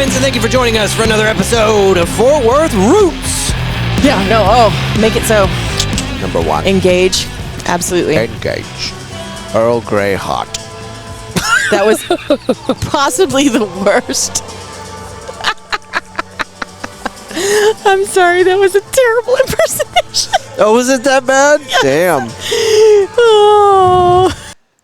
friends, and thank you for joining us for another episode of Fort Worth Roots. Yeah, no, make it so. Number 1. Engage. Absolutely. Engage. Earl Grey hot. That was possibly the worst. I'm sorry, that was a terrible impersonation. Oh, was it that bad? Yes. Damn. Oh.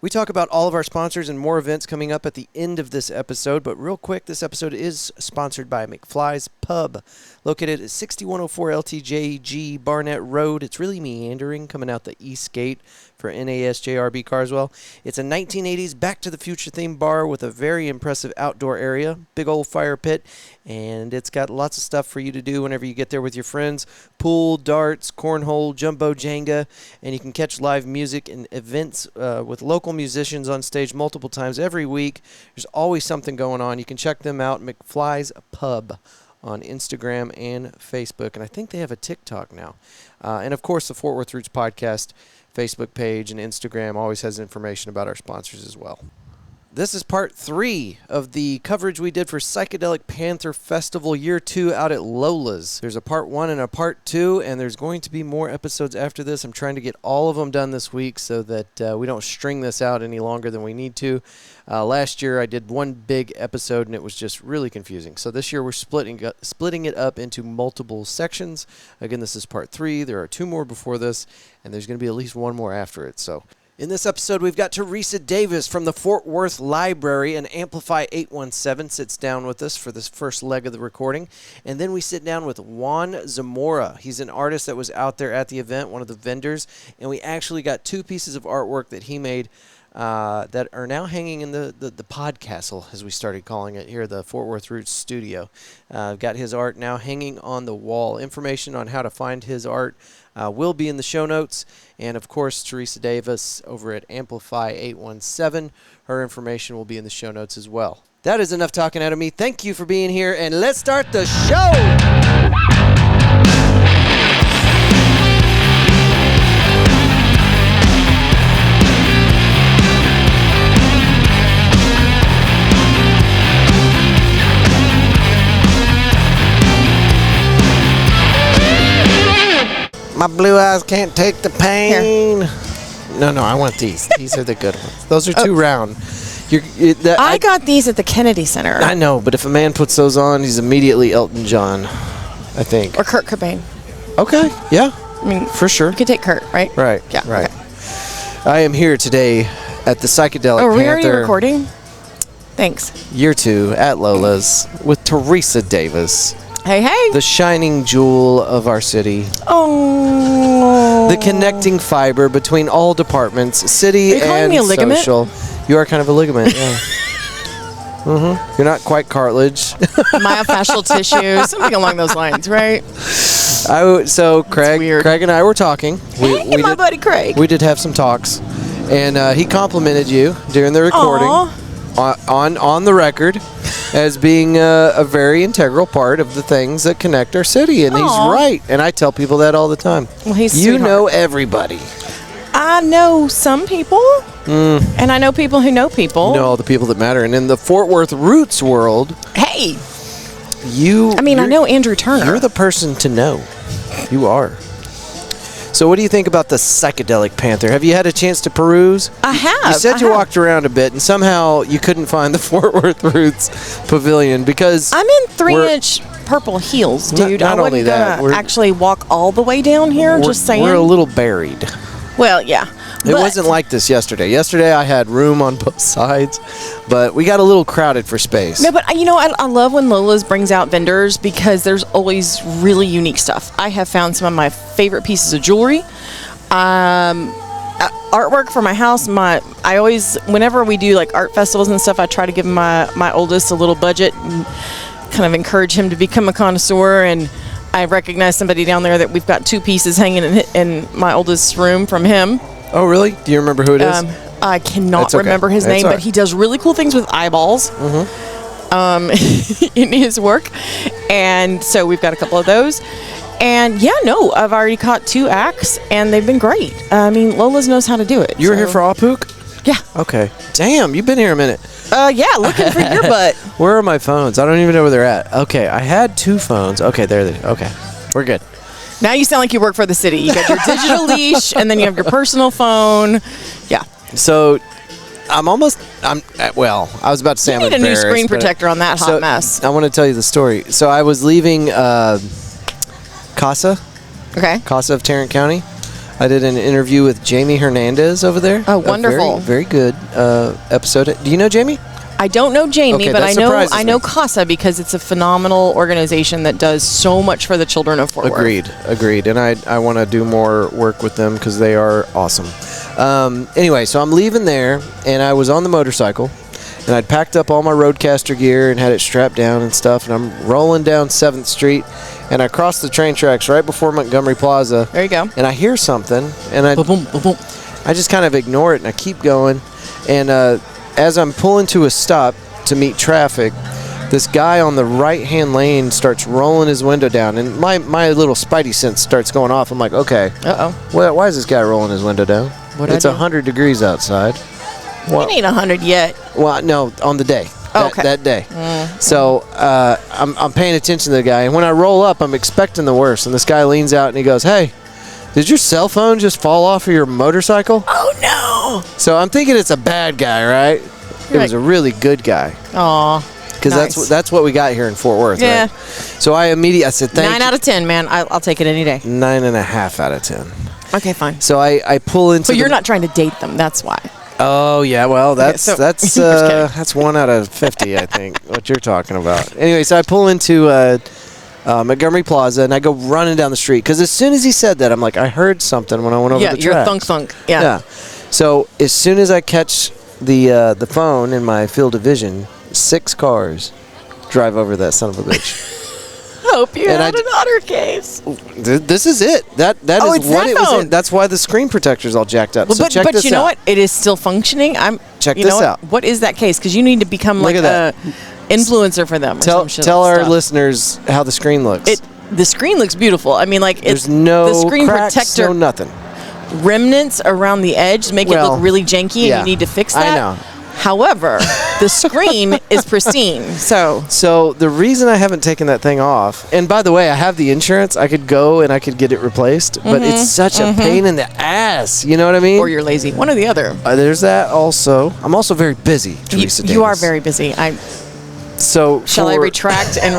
We talk about all of our sponsors and more events coming up at the end of this episode, but real quick, this episode is sponsored by McFly's Pub, located at 6104 LTJG Barnett Road. It's really meandering coming out the east gate for NASJRB Carswell. It's a 1980s Back to the Future themed bar with a very impressive outdoor area, big old fire pit, and it's got lots of stuff for you to do whenever you get there with your friends. Pool, darts, cornhole, jumbo Jenga, and you can catch live music and events with local musicians on stage multiple times every week. There's always something going on. You can check them out, McFly's Pub, on Instagram and Facebook, and I think they have a TikTok now. And of course, the Fort Worth Roots podcast Facebook page and Instagram always has information about our sponsors as well. This is part 3 of the coverage we did for Psychedelic Panther Festival Year 2 out at Lola's. There's a part 1 and a part 2, and there's going to be more episodes after this. I'm trying to get all of them done this week so that we don't string this out any longer than we need to. Last year I did one big episode and it was just really confusing. So this year we're splitting it up into multiple sections. Again, this is part 3. There are 2 more before this, and there's going to be at least 1 more after it. So in this episode, we've got Theresa Davis from the Fort Worth Library, and Amplify 817 sits down with us for this first leg of the recording. And then we sit down with Juan Zamora. He's an artist that was out there at the event, one of the vendors, and we actually got 2 pieces of artwork that he made that are now hanging in the Podcastle, as we started calling it here, the Fort Worth Roots studio. Got his art now hanging on the wall. Information on how to find his art will be in the show notes. And, of course, Theresa Davis over at Amplify 817. Her information will be in the show notes as well. That is enough talking out of me. Thank you for being here, and let's start the show! My blue eyes can't take the pain. Here. No, I want these. These are the good ones. Those are too round. I got these at the Kennedy Center. I know, but if a man puts those on, he's immediately Elton John, I think. Or Kurt Cobain. Okay, yeah. I mean, for sure. You could take Kurt, right? Right, yeah, right. Okay. I am here today at the Psychedelic Panther. Are we already recording? Thanks. Year 2 at Lola's with Theresa Davis. Hey. The shining jewel of our city. Oh. The connecting fiber between all departments, city and social. Are you calling me a ligament? You are kind of a ligament, yeah. Mm-hmm. You're not quite cartilage. Myofascial tissue, something along those lines, right? So Craig and I were talking. Hey, my buddy Craig. We did have some talks, and he complimented you during the recording on the record as being a very integral part of the things that connect our city, and he's right. And I tell people that all the time. Well, he's you know everybody. I know some people, and I know people who know people. You know all the people that matter. And in the Fort Worth Roots world, hey, I know Andrew Turner. You're the person to know. You are. So what do you think about the Psychedelic Panther? Have you had a chance to peruse? I have. You said you walked around a bit, and somehow you couldn't find the Fort Worth Roots Pavilion because I'm in 3-inch purple heels, dude. Not only that, we're actually walk all the way down here. Just saying. We're a little buried. Well, yeah. It wasn't like this yesterday. Yesterday I had room on both sides, but we got a little crowded for space. No, but I love when Lola's brings out vendors because there's always really unique stuff. I have found some of my favorite pieces of jewelry. Artwork for my house. I always, whenever we do like art festivals and stuff, I try to give my oldest a little budget and kind of encourage him to become a connoisseur. And I recognize somebody down there that we've got 2 pieces hanging in my oldest's room from him. Oh, really? Do you remember who it is? I cannot remember his name, but he does really cool things with eyeballs in his work. And so we've got a couple of those. And I've already caught 2 acts, and they've been great. I mean, Lola's knows how to do it. You were here for Aupuk? Yeah. Okay. Damn, you've been here a minute. Yeah, looking for your butt. Where are my phones? I don't even know where they're at. Okay, I had 2 phones. Okay, there they are. Okay, we're good. Now you sound like you work for the city. You got your digital leash, and then you have your personal phone. Yeah. So, I was about to say You I'm need a new embarrassed, screen but- protector on that hot So, mess. I want to tell you the story. So, I was leaving Casa of Tarrant County. I did an interview with Jamie Hernandez over there. Oh, wonderful. Very good episode. Do you know Jamie? I don't know Jamie, Okay, but that I surprises know me. CASA because it's a phenomenal organization that does so much for the children of Fort Worth. Agreed. And I want to do more work with them because they are awesome. Anyway, so I'm leaving there, and I was on the motorcycle, and I'd packed up all my Roadcaster gear and had it strapped down and stuff, and I'm rolling down 7th Street, and I crossed the train tracks right before Montgomery Plaza. There you go. And I hear something, and I just kind of ignore it, and I keep going. And as I'm pulling to a stop to meet traffic, this guy on the right-hand lane starts rolling his window down, and my little spidey sense starts going off. I'm like, okay, why is this guy rolling his window down? It's 100 degrees outside. It ain't 100 yet. Well, no, on the day. Okay. That day. So I'm paying attention to the guy, and when I roll up, I'm expecting the worst. And this guy leans out and he goes, "Hey, did your cell phone just fall off of your motorcycle?" Oh no! So I'm thinking it's a bad guy, right? It was a really good guy. Aw. Because that's what we got here in Fort Worth, Yeah. right? So I said, thank 9 out of 10, man. I'll take it any day. 9.5 out of 10. Okay, fine. So I pull into. But you're not trying to date them. That's why. Oh yeah, well that's so- that's Just kidding. that's 1 out of 50, I think. What you're talking about. Anyway, so I pull into Montgomery Plaza and I go running down the street because as soon as he said that, I'm like, I heard something when I went over the you're tracks. thunk. Yeah. So as soon as I catch the phone in my field of vision, 6 cars drive over that son of a bitch. Hope you And had an otter case. This is it. That is it's what that it was. phone. That's why the screen protector's all jacked up. Well, so check but this you know out. what? It is still functioning. Check you know this what? out. What is that case? Because you need to become Look like at a influencer for them. Or Tell some shit our stuff. listeners how the screen looks. The screen looks beautiful. I mean, like There's it's no the screen cracks, protector no nothing. remnants around the edge make it look really janky, yeah, and you need to fix I that. know. However, the screen is pristine. So the reason I haven't taken that thing off, and by the way, I have the insurance. I could go and I could get it replaced, but it's such a pain in the ass. You know what I mean? or you're lazy, one or the other. There's that also. I'm also very busy, Theresa Davis. You are very busy. So Shall I retract and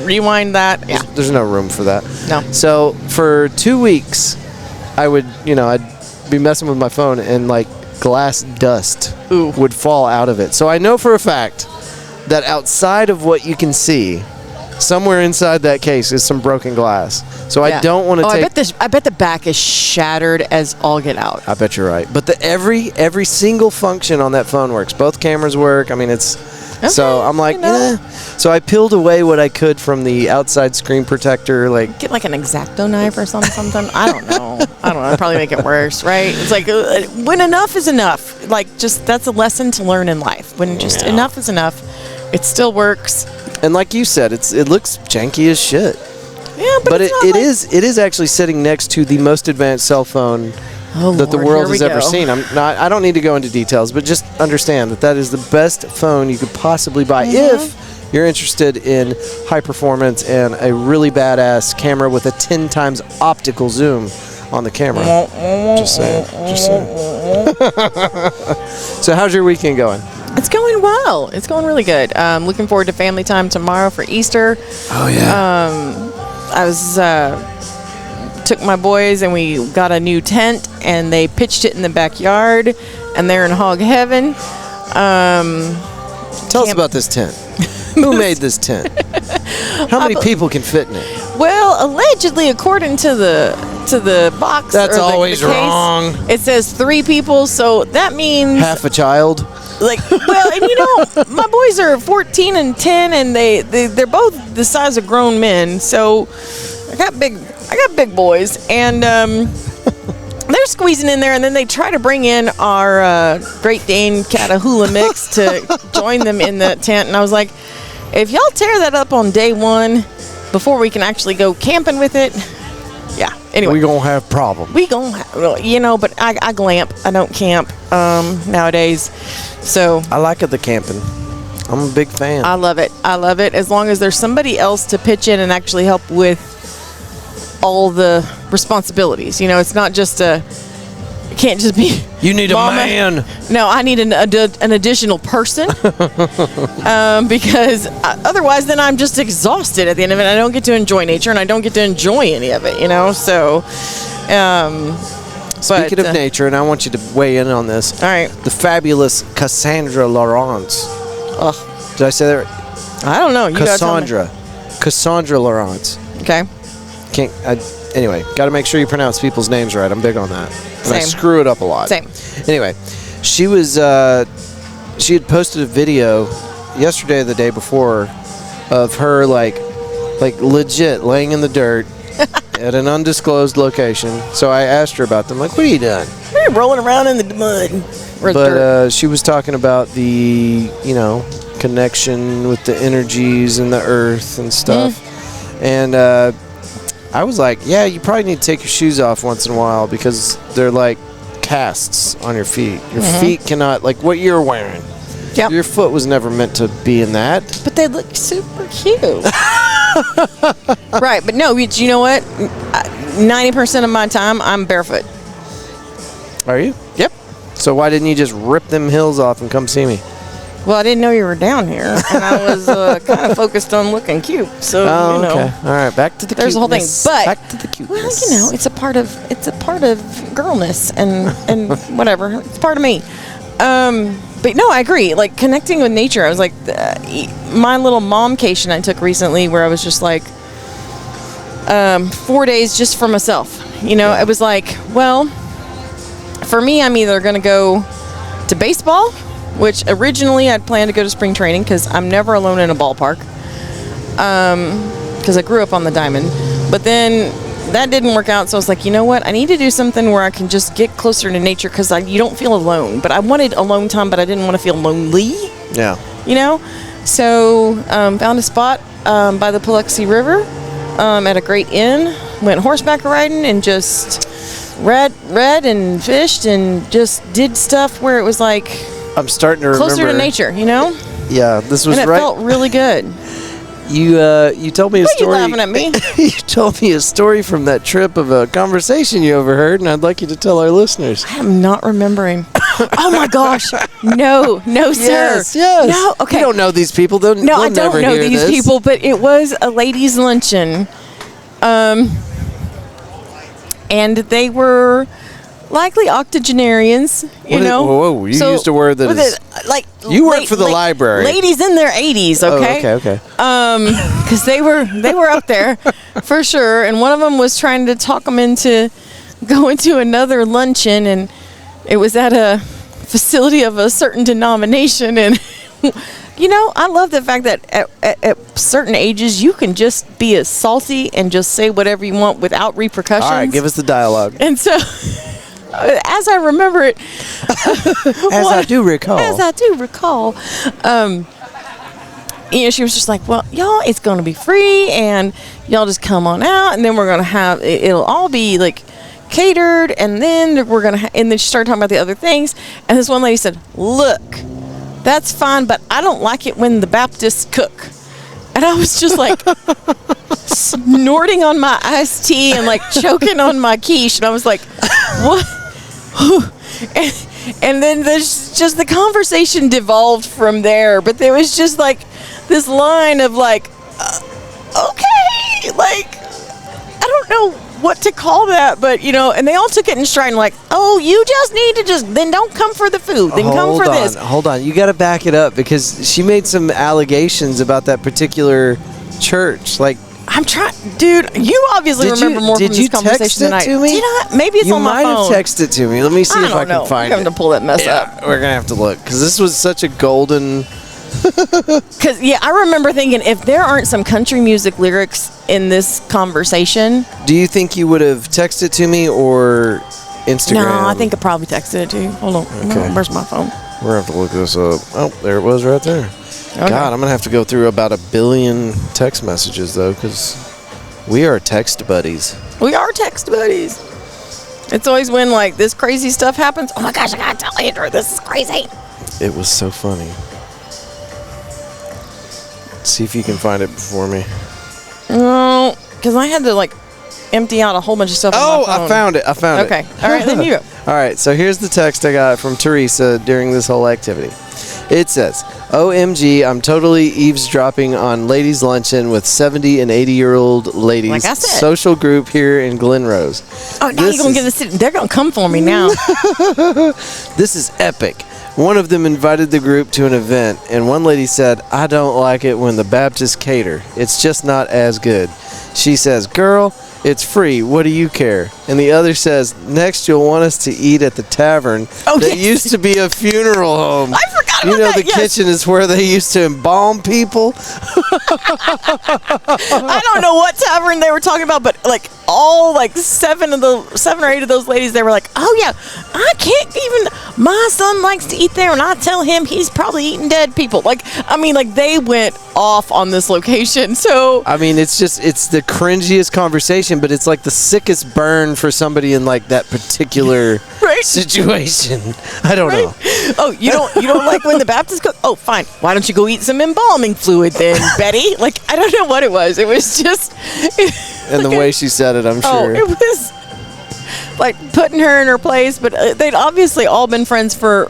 rewind that? Yeah. There's no room for that. No. So for 2 weeks, I'd be messing with my phone and like glass dust would fall out of it. So I know for a fact that outside of what you can see, somewhere inside that case is some broken glass. So I don't want to take. I bet the back is shattered as all get out. I bet you're right. But every single function on that phone works. Both cameras work. I mean, it's. So I'm like, So I peeled away what I could from the outside screen protector, like Get like an X-Acto knife or something. I don't know. I'd probably make it worse, right? It's like when enough is enough. Like just that's a lesson to learn in life. When just enough is enough, it still works. And like you said, it looks janky as shit. Yeah, but it is actually sitting next to the most advanced cell phone that the world has ever seen. I don't need to go into details, but just understand that is the best phone you could possibly buy if you're interested in high performance and a really badass camera with a 10 times optical zoom on the camera. Just saying. So how's your weekend going? It's going well. It's going really good. Looking forward to family time tomorrow for Easter. Oh yeah. I was took my boys and we got a new tent and they pitched it in the backyard and they're in hog heaven. Tell us about this tent. Who made this tent? How many people can fit in it? Well, allegedly, according to the box, That's or the always case, wrong. It says 3 people, so that means Half a child. like and my boys are 14 and 10 and they're both the size of grown men, so I got big boys and they're squeezing in there, and then they try to bring in our Great Dane Catahoula mix to join them in the tent, and I was like, if y'all tear that up on day 1 before we can actually go camping with it, yeah, Anyway, we gonna have problems. we gon' but I glamp. I don't camp nowadays. So I like the camping. I'm a big fan. I love it. I love it as long as there's somebody else to pitch in and actually help with all the responsibilities. It's not just it can't just be you need Mama. a man. No, I need an additional person because otherwise then I'm just exhausted at the end of it. I don't get to enjoy nature and I don't get to enjoy any of it, So Speaking of nature, and I want you to weigh in on this. All right. The fabulous Cassandra Lawrence. Did I say that right? I don't know. You Cassandra Lawrence. Okay. Anyway, got to make sure you pronounce people's names right. I'm big on that. And I screw it up a lot. Same. Anyway, she had posted a video yesterday or the day before of her like legit laying in the dirt at an undisclosed location. So I asked her about them. Like, what are you doing? We're rolling around in the mud. But she was talking about the, connection with the energies and the earth and stuff. And I was like, yeah, you probably need to take your shoes off once in a while because they're like casts on your feet. Your feet cannot, like what you're wearing. Yep. Your foot was never meant to be in that. But they look super cute. Right, but no, you know what? 90% of my time, I'm barefoot. Are you? Yep. So why didn't you just rip them hills off and come see me? Well, I didn't know you were down here, and I was kind of focused on looking cute. So okay. All right, back to the there's cuteness. the whole thing. But back to the cuteness. well, it's a part of girlness and whatever. It's part of me. But no, I agree. Like connecting with nature, I was like, my little momcation I took recently, where I was just like 4 days just for myself. It was like, well, for me, I'm either going to go to baseball, which originally I'd planned to go to spring training because I'm never alone in a ballpark because I grew up on the diamond. But then that didn't work out, so I was like, you know what? I need to do something where I can just get closer to nature because you don't feel alone. But I wanted alone time, but I didn't want to feel lonely. Yeah. So found a spot by the Paluxy River at a great inn, went horseback riding and just read and fished and just did stuff where it was like I'm starting to remember closer to nature, Yeah, this was and it felt really good. You told me a story. Why are you laughing at me? You told me a story from that trip of a conversation you overheard, and I'd like you to tell our listeners. I am not remembering. Oh my gosh! No, sir. Yes. No, okay. You don't know these people. I don't know these people, but it was a ladies' luncheon, and they were likely octogenarians, Whoa, you used a word that is... You work for the library. Ladies in their 80s, okay? Oh, okay. Because they were up there, for sure. And one of them was trying to talk them into going to another luncheon, and it was at a facility of a certain denomination. And, I love the fact that at certain ages, you can just be as salty and just say whatever you want without repercussions. All right, give us the dialogue. And so... as I remember it, as I do recall, she was just like, well, y'all, it's going to be free and y'all just come on out and then we're going to have, it'll all be like catered and then we're going to, and then she started talking about the other things. And this one lady said, look, that's fine, but I don't like it when the Baptists cook. And I was just like snorting on my iced tea and like choking on my quiche. And I was like, what? And then there's just the conversation devolved from there. But there was just like this line of like, okay, like, I don't know what to call that, but and they all took it in stride and like, oh, you just need to then don't come for the food, then come for this. Hold on, you got to back it up because she made some allegations about that particular church. Like, I'm trying, dude. You obviously remember more from this conversation than I. Did you text it to me? Did I? Maybe it's on my phone. You might have texted it to me. Let me see if I can find it. I'm going to pull that mess up. We're gonna have to look because this was such a golden. Because I remember thinking if there aren't some country music lyrics in this conversation. Do you think you would have texted it to me or Instagram? No, I think I probably texted it to you. Hold on. Okay. Where's my phone? We're gonna have to look this up. Oh, there it was right there. Okay. God, I'm gonna have to go through about 1 billion text messages though, because We are text buddies. We are text buddies. It's always when, like, this crazy stuff happens. Oh, my gosh, I got to tell Andrew, this is crazy. It was so funny. See if you can find it before me. No, because I had to, like, empty out a whole bunch of stuff on my phone. I found it. Okay. All right, then you go. All right, so here's the text I got from Theresa during this whole activity. It says, OMG, I'm totally eavesdropping on ladies' luncheon with 70 and 80-year-old ladies. Like I said. Social group here in Glen Rose. Oh, now you're going to get to sit. They're going to come for me now. This is epic. One of them invited the group to an event, and one lady said, I don't like it when the Baptists cater. It's just not as good. She says, girl, it's free. What do you care? And the other says, next you'll want us to eat at the tavern that used to be a funeral home. I forgot about You know, that, the kitchen is where they used to embalm people. I don't know what tavern they were talking about, but like all like 7 or 8 of those ladies, they were like, oh yeah, I can't even, my son likes to eat there and I tell him he's probably eating dead people. Like, I mean, like they went off on this location. So I mean, it's the cringiest conversation, but it's like the sickest burn for somebody in like that particular situation. I don't know. Oh, you don't like when the Baptists cook? Oh, fine. Why don't you go eat some embalming fluid then, Betty? Like, I don't know what it was. It was just... And the way she said it, I'm sure. Oh, it was like putting her in her place, but they'd obviously all been friends for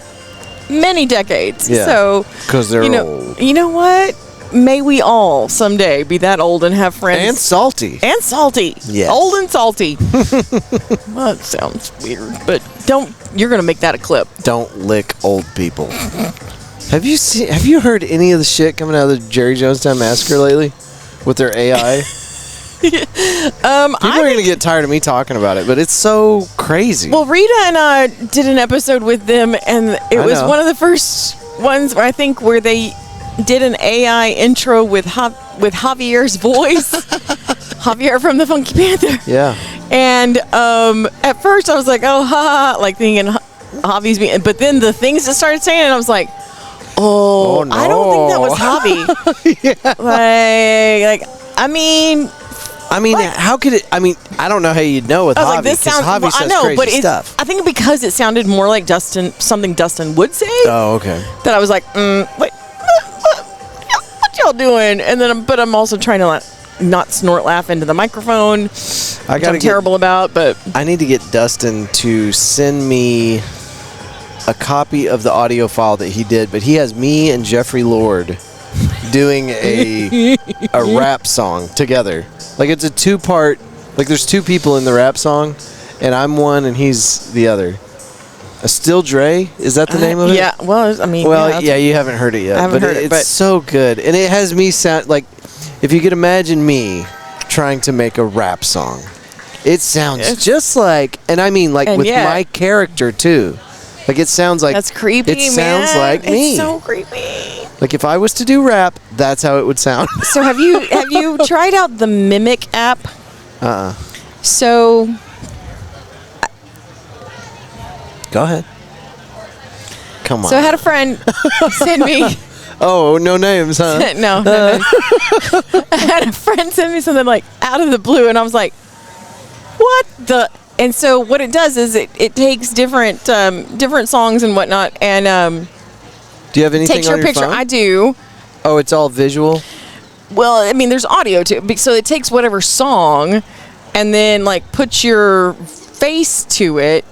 many decades. Yeah, so, because they're old. You know what? May we all someday be that old and have friends. And salty. And salty. Yes. Old and salty. Well, that sounds weird, but you're going to make that a clip. Don't lick old people. Have you heard any of the shit coming out of the Jerry Jonestown Massacre lately with their AI? People are going to get tired of me talking about it, but it's so crazy. Well, Rita and I did an episode with them, and it was one of the first ones where I think where they did an AI intro with Javier's voice. Javier from the Funky Panther. Yeah. And at first I was like, oh, ha, like thinking Javi's being, but then the things that started saying it, I was like, oh no. I don't think that was Javi. Yeah. Like, I mean, how could it? I mean, I don't know how you'd know with Javi, because Javi says crazy stuff. I think because it sounded more like something Dustin would say. Oh, okay. That I was like, wait, what y'all doing? And then, but I'm also trying to not snort laugh into the microphone, which I'm terrible about. But I need to get Dustin to send me a copy of the audio file that he did. But he has me and Jeffrey Lord doing a rap song together. Like it's a 2-part. Like there's 2 people in the rap song, and I'm one and he's the other. A Still Dre? Is that the name of it? Yeah. Well, I mean. Well, yeah, you haven't heard it yet. I haven't heard it, but it's so good, and it has me sound like, if you could imagine me trying to make a rap song, it sounds just like, and I mean like with my character too. Like it sounds like that's creepy. It sounds like me. It's so creepy. Like if I was to do rap, that's how it would sound. So have you tried out the Mimic app? So go ahead. Come on. So I had a friend send me. Oh, no names, huh? No. I had a friend send me something like out of the blue, and I was like, "What the?" And so what it does is it takes different songs and whatnot, and do you have anything takes on your picture? Phone? I do. Oh, it's all visual? Well, I mean, there's audio too. So it takes whatever song and then like puts your face to it.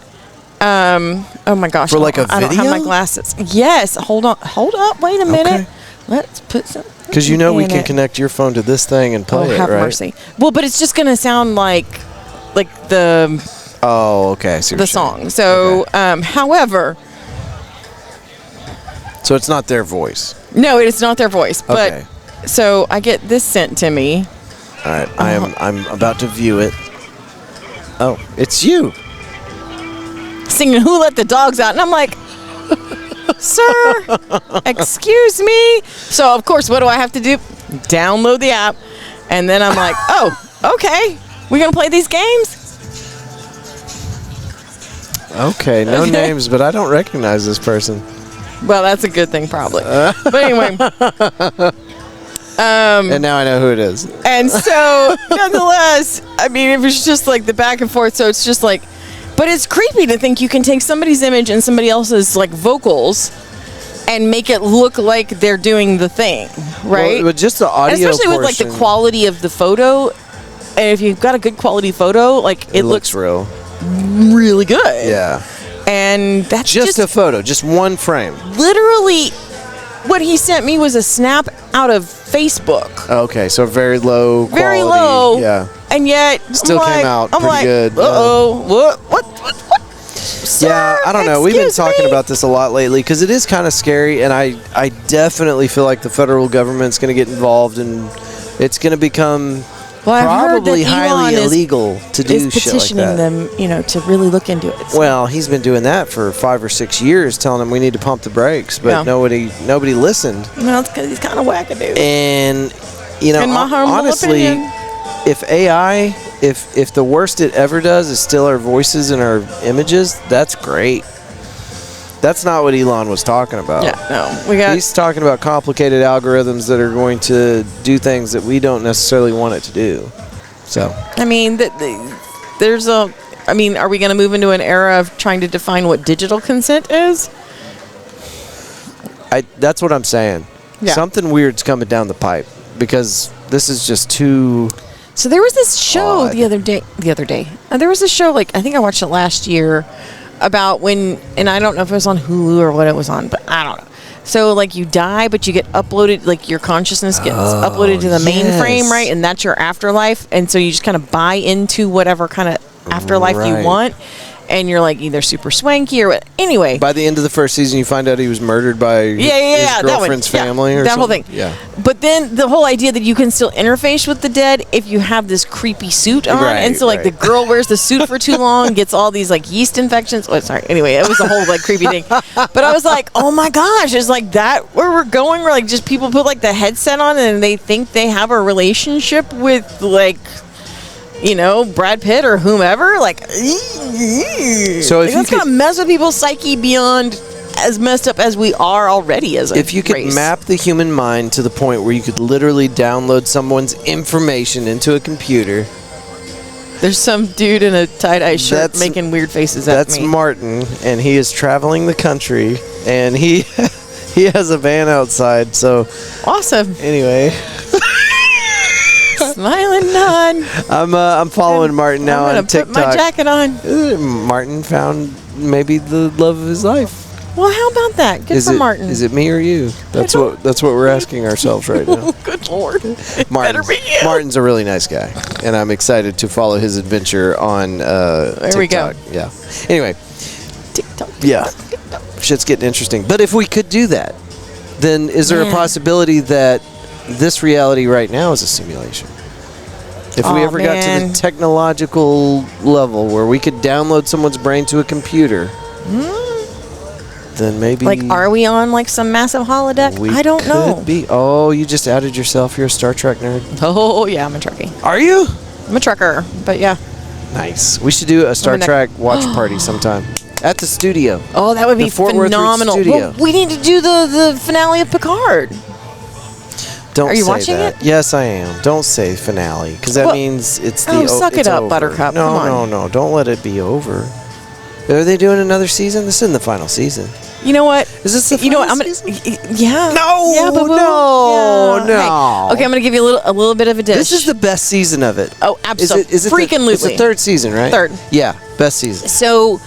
Oh my gosh. For like a video? I don't have my glasses. Yes. Hold up. Wait a minute. Okay. Let's put some. Because we can connect your phone to this thing and play it, have right? Mercy. Well, but it's just going to sound like the... Oh, okay. I see what the song. So, okay. However... So it's not their voice? No, it is not their voice. But okay. So I get this sent to me. All right. I'm about to view it. Oh, it's you. Singing Who Let the Dogs Out. And I'm like, sir, excuse me. So, of course, what do I have to do? Download the app. And then I'm like, oh, okay. We're going to play these games? Okay, no names, but I don't recognize this person. Well, that's a good thing, probably. But anyway. And now I know who it is. And so, nonetheless, I mean, it was just like the back and forth. So it's just like, but it's creepy to think you can take somebody's image and somebody else's like vocals and make it look like they're doing the thing, right? Well, just the audio, and especially with like the quality of the photo. And if you've got a good quality photo, like it looks real, really good. Yeah. And that's just a photo, just one frame. Literally, what he sent me was a snap out of Facebook. Okay, so very low quality. Very low. Yeah. And yet, still came out pretty good. Uh-oh. What? Sir, yeah, I don't know. We've been talking about this a lot lately because it is kind of scary, and I definitely feel like the federal government's going to get involved, and it's going to become probably highly illegal to do shit like that. Is petitioning them, to really look into it. Well, he's been doing that for 5 or 6 years, telling them we need to pump the brakes, but nobody listened. Well, it's because he's kind of wackadoo. And in my honestly, opinion, if AI, if the worst it ever does is steal our voices and our images, that's great. That's not what Elon was talking about. Yeah, no. He's talking about complicated algorithms that are going to do things that we don't necessarily want it to do. So, I mean, are we going to move into an era of trying to define what digital consent is? That's what I'm saying. Yeah. Something weird's coming down the pipe because this is just too. So there was this show odd. the other day. There was a show, I think I watched it last year, about and I don't know if it was on Hulu or what it was on, but I don't know. So, you die, but you get uploaded, your consciousness gets uploaded to the mainframe, right? And that's your afterlife. And so you just kind of buy into whatever kind of afterlife you want. And you're, either super swanky or what. Anyway. By the end of the first season, you find out he was murdered by his girlfriend's family or that something. Whole thing. Yeah. But then the whole idea that you can still interface with the dead if you have this creepy suit on. Right, and so, the girl wears the suit for too long, gets all these, yeast infections. Oh, sorry. Anyway, it was a whole, creepy thing. But I was like, oh, my gosh. Is, that where we're going? Where, just people put, the headset on and they think they have a relationship with, Brad Pitt or whomever, so if that's gonna mess with people's psyche beyond as messed up as we are already as a race. If you could map the human mind to the point where you could literally download someone's information into a computer. There's some dude in a tie-dye shirt making weird faces at me. That's Martin, and he is traveling the country, and he has a van outside, so awesome. Anyway. Smiling none. I'm following Martin now on TikTok. Put my jacket on. Martin found maybe the love of his life. Well, how about that? Good for Martin. Is it me or you? That's what we're asking ourselves right now. Good Lord. Martin's, better be you. Martin's a really nice guy, and I'm excited to follow his adventure on TikTok. We go. Yeah. Anyway. TikTok. Yeah. Shit's getting interesting. But if we could do that, then is there a possibility that this reality right now is a simulation? If we ever got to the technological level where we could download someone's brain to a computer, then maybe... are we on, some massive holodeck? I don't know. Could be. Oh, you just outed yourself. You're a Star Trek nerd. Oh, yeah, I'm a Trekkie. Are you? I'm a Trekker, but yeah. Nice. We should do a Star Trek watch party sometime. At the studio. Oh, that would be phenomenal. Well, we need to do the finale of Picard. Don't Are you say watching that. it? Yes, I am. Don't say finale, because that means it's the. Oh, suck it up, over. Buttercup. No, Come on. no. Don't let it be over. Are they doing another season? This isn't the final season. You know what? Is this the final season? Yeah. No. Yeah, boo-boo. No. Yeah. Hey, okay, I'm gonna give you a little bit of a dish. This is the best season of it. Oh, absolutely. Is it freaking it's the third season, right? Third. Yeah, best season. So,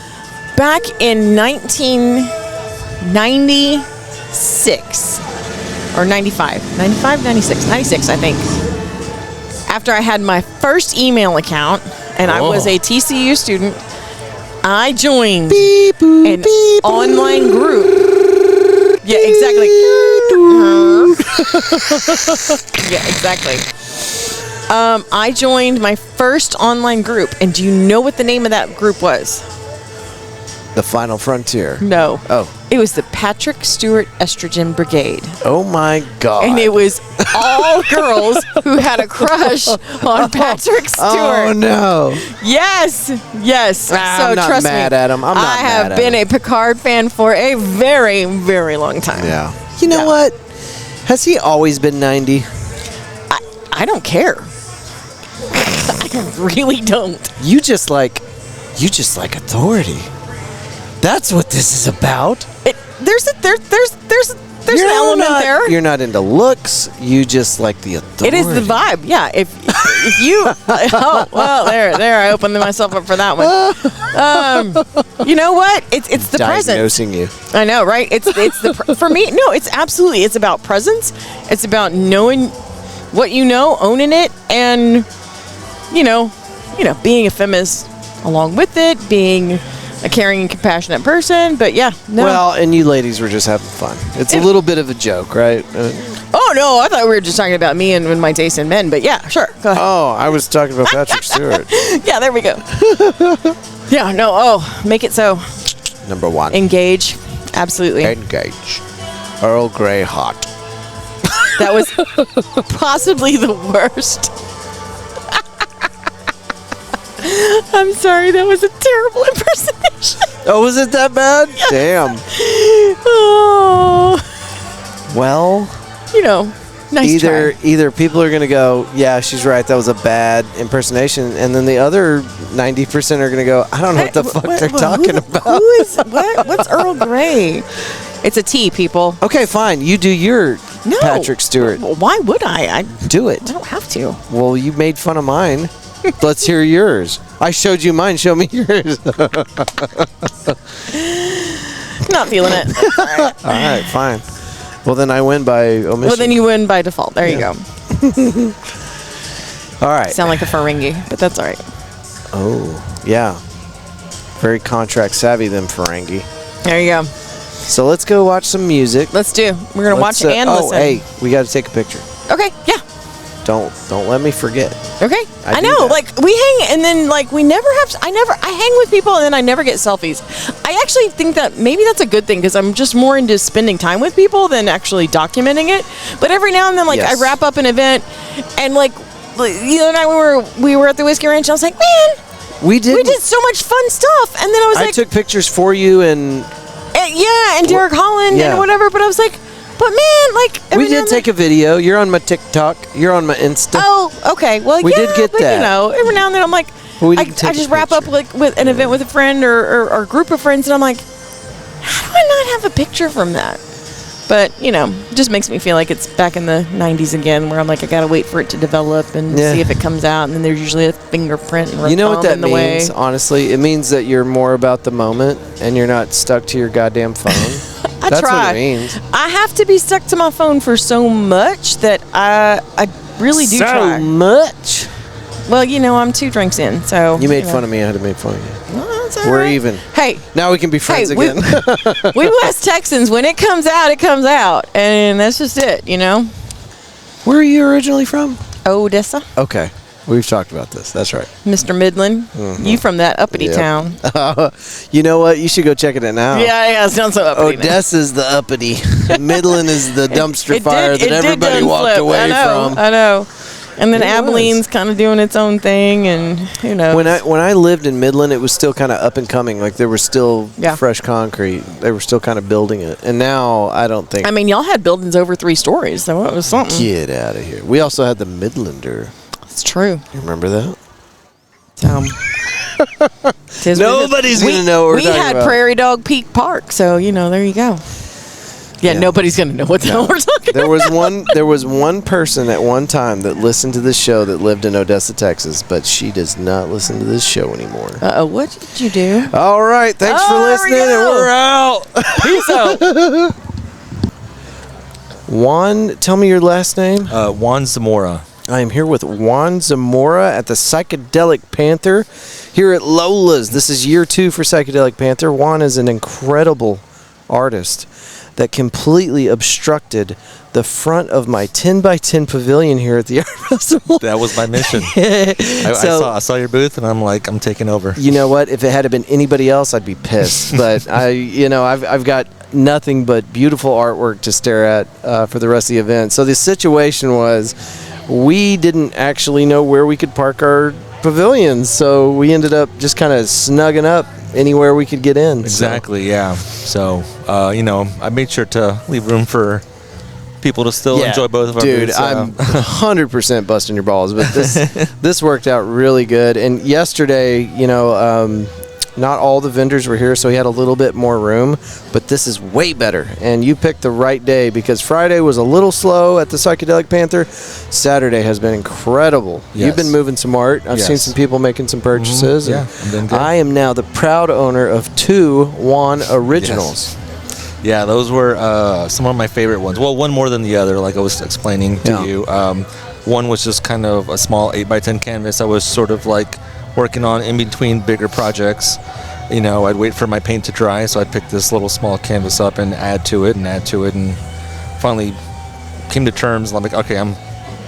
back in 1996 or 95, 96, I think. After I had my first email account, and I was a TCU student, I joined an online group. Yeah, exactly. Yeah, exactly. I joined my first online group, and do you know what the name of that group was? The Final Frontier. No. Oh. It was the Patrick Stewart Estrogen Brigade. Oh, my God. And it was all girls who had a crush on Patrick Stewart. Oh, no. Yes. So I'm not trust mad me, at him. I have been a Picard fan for a very, very long time. Yeah. You know what? Has he always been 90? I don't care. I really don't. You just like authority. That's what this is about. There's an element there. You're not into looks. You just like the authority. It is the vibe. Yeah. If you oh well there I opened myself up for that one. You know what? It's the presence. Diagnosing you. I know, right? It's for me. No, it's absolutely. It's about presence. It's about knowing what you know, owning it, and being a feminist along with it, being a caring and compassionate person. But yeah, no. Well, and you ladies were just having fun. It's a little bit of a joke, right? Oh no, I thought we were just talking about me and my taste in men. But yeah, sure. Go ahead. Oh, I was talking about Patrick Stewart. Yeah, there we go. Yeah, no. Oh, make it so. Number 1. Engage. Absolutely. Engage. Earl Grey hot. That was possibly the worst. I'm sorry, that was a terrible impersonation. Oh, was it that bad? Yes. Damn. Oh. Well, nice try. Either people are going to go, yeah, she's right, that was a bad impersonation, and then the other 90% are going to go, I don't know what the fuck they're talking about. What's Earl Grey? It's a T, people. Okay, fine. You do your Patrick Stewart. Why would I? Do it. I don't have to. Well, you made fun of mine. Let's hear yours. I showed you mine. Show me yours. Not feeling it. All right, fine. Well, then I win by omission. Well, then you win by default. There you go. All right. Sound like a Ferengi, but that's all right. Oh, yeah. Very contract savvy, them Ferengi. There you go. So let's go watch some music. Let's do. We're going to watch and listen. Oh, hey, we got to take a picture. Okay, yeah. Don't let me forget. Okay. I know. Like, we hang, and then, like, we never have, I hang with people, and then I never get selfies. I actually think that maybe that's a good thing, because I'm just more into spending time with people than actually documenting it. But every now and then, like, yes. I wrap up an event, and, like, the other night we were at the Whiskey Ranch, and I was like, man, we did so much fun stuff. And then I took pictures for you, and Derek Holland and whatever, but I was like, but man, like, we did take a video. You're on my TikTok. You're on my Insta. Oh, okay. Well, we did get that. Every now and then I'm like, I just wrap up like with an event with a friend or a group of friends, and I'm like, how do I not have a picture from that? But it just makes me feel like it's back in the 90s again, where I'm like, I gotta wait for it to develop and see if it comes out, and then there's usually a fingerprint and a thumb what that in the means? way. Honestly, it means that you're more about the moment and you're not stuck to your goddamn phone. That's try. What it means. I have to be stuck to my phone for so much that I really do try. So much? Well, I'm 2 drinks in, so... You made fun of me. I had to make fun of you. Well, that's all We're right. even. Hey. Now we can be friends again. We West Texans, when it comes out, it comes out. And that's just it, Where are you originally from? Odessa. Okay. We've talked about this. That's right. Mr. Midland. Mm-hmm. You from that uppity town. You know what? You should go check it out now. Yeah, it sounds so uppity. Odessa's the uppity. Midland is the dumpster fire that everybody walked away from. I know. And then Abilene's kind of doing its own thing, and who knows. When I lived in Midland, it was still kind of up and coming. Like, there was still fresh concrete. They were still kind of building it. And now, I don't think... I mean, y'all had buildings over 3 stories, so it was something. Get out of here. We also had the Midlander. It's true. You remember that? Nobody's going to know what we're talking about. We had Prairie Dog Peak Park, so, there you go. Yeah, nobody's going to know what the hell we're talking about. There was one person at one time that listened to this show that lived in Odessa, Texas, but she does not listen to this show anymore. Uh-oh, what did you do? All right, thanks for listening, and we're out. Peace out. Juan, tell me your last name. Juan Zamora. I am here with Juan Zamora at the Psychedelic Panther here at Lola's. This is year 2 for Psychedelic Panther. Juan is an incredible artist that completely obstructed the front of my 10x10 pavilion here at the art festival. That was my mission. I saw your booth, and I'm like, I'm taking over. You know what? If it had been anybody else, I'd be pissed. But I've got nothing but beautiful artwork to stare at for the rest of the event. So the situation was, we didn't actually know where we could park our pavilions, so we ended up just kind of snugging up anywhere we could get in. Exactly, yeah. So, I made sure to leave room for people to still enjoy both of our dude, booths. I'm 100% busting your balls, but this worked out really good. And yesterday, not all the vendors were here, so we had a little bit more room, but this is way better. And you picked the right day because Friday was a little slow at the Psychedelic Panther. Saturday has been incredible. Yes. You've been moving some art. I've seen some people making some purchases. Yeah, I'm doing good. I am now the proud owner of 2 Juan Originals. Yes. Yeah, those were some of my favorite ones. Well, one more than the other, like I was explaining to you. One was just kind of a small 8x10 canvas. I was sort of like working on in between bigger projects. I'd wait for my paint to dry, so I'd pick this little small canvas up and add to it, and finally came to terms. I'm like, okay, I'm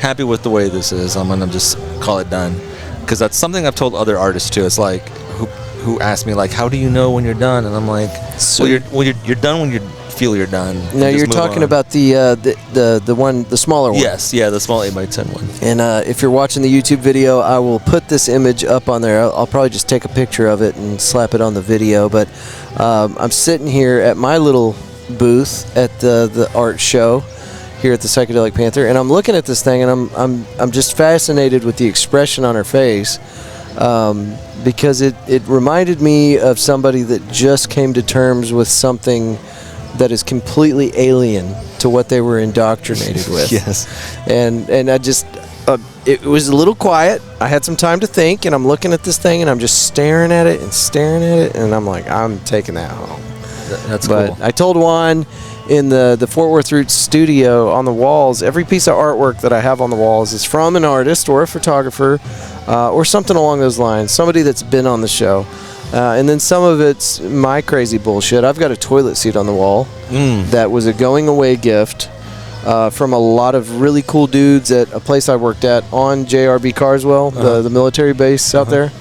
happy with the way this is. I'm gonna just call it done, because that's something I've told other artists too. It's like who ask me like, how do you know when you're done? And I'm like, well, you're done when you feel you're done. Now you're talking about the smaller one. Yes, yeah, the small 8x10 one. And if you're watching the YouTube video, I will put this image up on there. I'll probably just take a picture of it and slap it on the video. But I'm sitting here at my little booth at the art show here at the Psychedelic Panther, and I'm looking at this thing, and I'm just fascinated with the expression on her face, because it reminded me of somebody that just came to terms with something that is completely alien to what they were indoctrinated with. Yes. And I just, it was a little quiet. I had some time to think, and I'm looking at this thing, and I'm just staring at it, and I'm like, I'm taking that home. That's but cool. I told Juan in the Fort Worth Roots studio, on the walls, every piece of artwork that I have on the walls is from an artist or a photographer or something along those lines, somebody that's been on the show. And then some of it's my crazy bullshit. I've got a toilet seat on the wall that was a going away gift from a lot of really cool dudes at a place I worked at on JRB Carswell, the military base out there.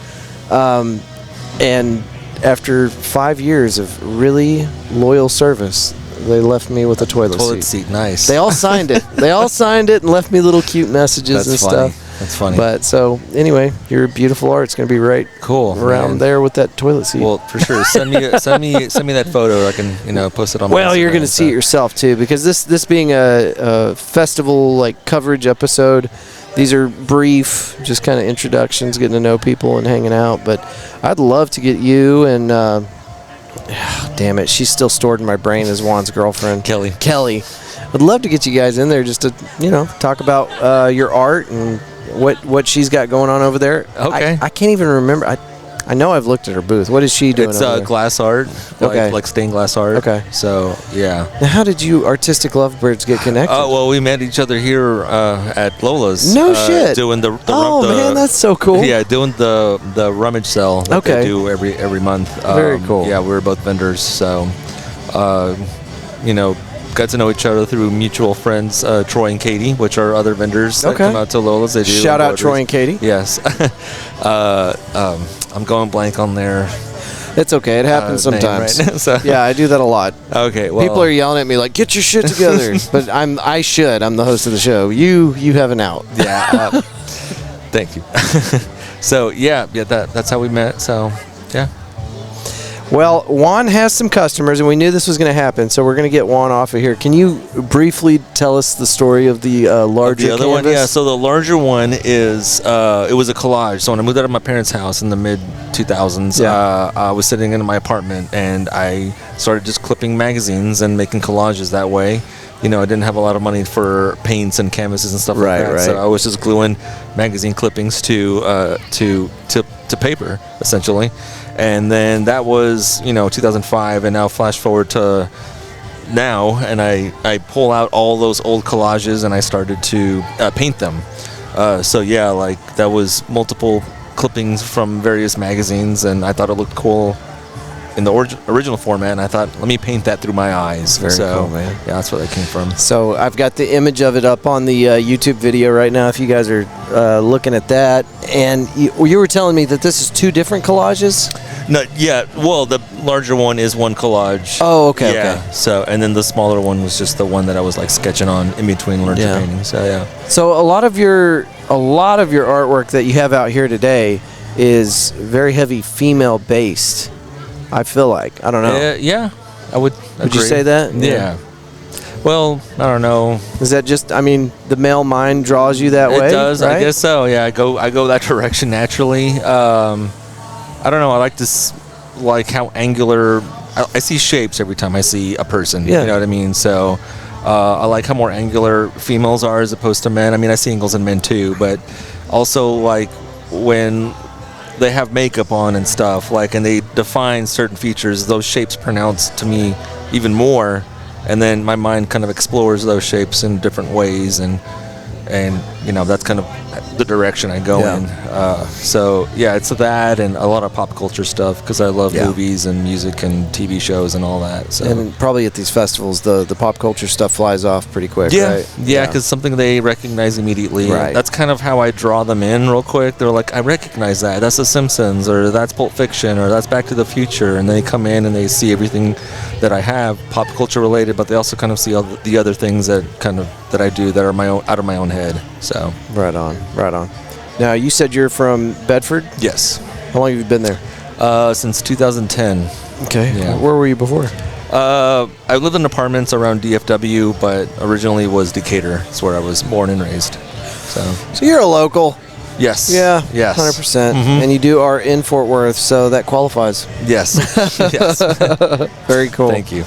And after 5 years of really loyal service, they left me with a toilet seat. Nice. They all signed it. And left me little cute messages and stuff. That's funny. But so anyway, your beautiful art's gonna be right around there with that toilet seat. Well, for sure. Send me that photo. I can post it on. Well, you're gonna see it yourself too, because this being a festival like coverage episode, these are brief, just kind of introductions, getting to know people and hanging out. But I'd love to get you and damn it, she's still stored in my brain as Juan's girlfriend, Kelly. I'd love to get you guys in there just to talk about your art and what she's got going on over there. Okay. I can't even remember. I know I've looked at her booth. What is she doing? It's over there? glass art, like stained glass art. Okay. So yeah. Now, how did you Artistic Lovebirds get connected? Oh well, we met each other here at Lola's. No shit. Doing the man, that's so cool. Yeah, doing the rummage sale that they do every month. Very cool. Yeah, we were both vendors, so got to know each other through mutual friends, Troy and Katie, which are other vendors that come out to Lola's. They do shout out Troy and Katie. Yes. I'm going blank on their. It's okay. It happens sometimes. Right? So. Yeah, I do that a lot. Okay. Well, people are yelling at me like, "Get your shit together," but I'm the host of the show. You have an out. Yeah. Thank you. So yeah, that's how we met. So yeah. Well, Juan has some customers, and we knew this was going to happen, so we're going to get Juan off of here. Can you briefly tell us the story of the larger the other canvas? one? Yeah, so the larger one is, it was a collage. So when I moved out of my parents' house in the mid-2000s, I was sitting in my apartment, and I started just clipping magazines and making collages that way. I didn't have a lot of money for paints and canvases and stuff like that. Right. So I was just gluing magazine clippings to paper, essentially. And then that was 2005, and now flash forward to now, and I pull out all those old collages and I started to paint them. So yeah, like that was multiple clippings from various magazines, and I thought it looked cool in the original format, and I thought, let me paint that through my eyes. Very cool, man. Yeah, that's where that came from. So I've got the image of it up on the YouTube video right now, if you guys are looking at that. And you were telling me that this is 2 different collages? No, yeah. Well, the larger one is one collage. Oh, okay. Yeah. Okay. So, and then the smaller one was just the one that I was like sketching on in between larger paintings. So yeah. So a lot of your artwork that you have out here today is very heavy female based. I feel like. I don't know. Yeah, I would agree. Would you say that? Yeah. Well, I don't know. Is that just, I mean, the male mind draws you that way? It does, right? I guess so. Yeah, I go that direction naturally. I don't know. I like this, like how angular. I see shapes every time I see a person. Yeah. You know what I mean? So I like how more angular females are as opposed to men. I mean, I see angles in men too, but also like when they have makeup on and stuff, like, and they define certain features, those shapes pronounce to me even more. And then my mind kind of explores those shapes in different ways, and you know, that's kind of the direction I go in. So yeah, it's that and a lot of pop culture stuff because I love movies and music and TV shows and all that. So and probably at these festivals, the pop culture stuff flies off pretty quick. Right? Yeah, because something they recognize immediately. Right. That's kind of how I draw them in real quick. They're like, I recognize that. That's The Simpsons, or that's Pulp Fiction, or that's Back to the Future, and they come in and they see everything that I have pop culture related, but they also kind of see all the other things that I do that are my own, out of my own head. So right on. Now, you said you're from Bedford? Yes. How long have you been there? Since 2010. Okay. Yeah. Where were you before? I lived in apartments around DFW, but originally was Decatur. That's where I was born and raised. So you're a local. Yes. Yeah. Yes. 100%. And you do art in Fort Worth, so that qualifies. Yes. Yes. Very cool. Thank you.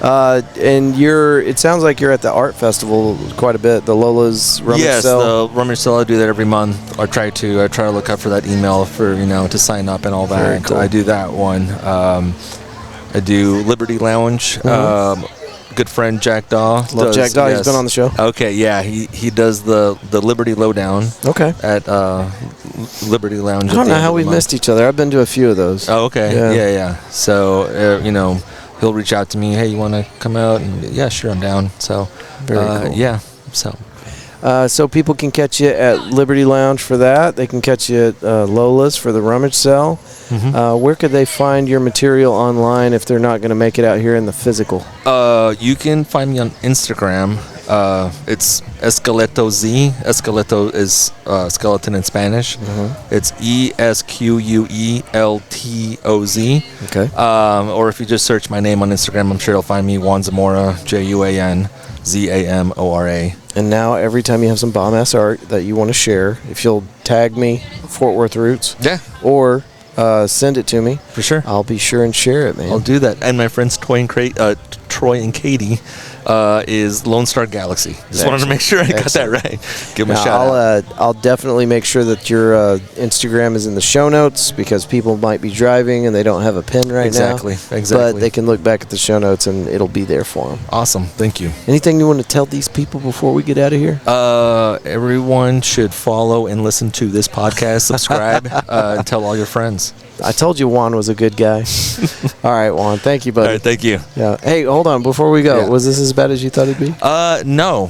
And it sounds like you're at the art festival quite a bit. The Lola's Rummage Sale. Yes, the Rummage Sale. I do that every month. I try to look out for that email for, to sign up and all that. Very cool. I do that one. I do Liberty Lounge. Good friend Jack Daw. Love Jack Daw. He's been on the show. Okay, yeah. He does the Liberty Lowdown. Okay. At Liberty Lounge. I don't know how we missed each other. I've been to a few of those. Oh, okay. Yeah. So, he'll reach out to me. Hey, you want to come out? And yeah, sure, I'm down. So, very cool. Yeah. So people can catch you at Liberty Lounge for that. They can catch you at Lola's for the Rummage Sale. Where could they find your material online if they're not going to make it out here in the physical? You can find me on Instagram. It's Esqueleto Z. Esqueleto is skeleton in Spanish. It's ESQUELTOZ. Okay. Or if you just search my name on Instagram, I'm sure you'll find me, Juan Zamora, JUANZAMORA. And now every time you have some bomb-ass art that you want to share, if you'll tag me, Fort Worth Roots, or send it to me. For sure. I'll be sure and share it, man. I'll do that. And my friends Troy and Katie is Lone Star Galaxy. Just wanted to make sure I got that right. Give them a shout out. I'll definitely make sure that your Instagram is in the show notes because people might be driving and they don't have a pen now. Exactly. But they can look back at the show notes and it'll be there for them. Awesome. Thank you. Anything you want to tell these people before we get out of here? Everyone should follow and listen to this podcast, subscribe, and tell all your friends. I told you Juan was a good guy. All right, Juan. Thank you, buddy. All right, thank you. Yeah. Hey, hold on. Before we go, was this as bad as you thought it'd be? No.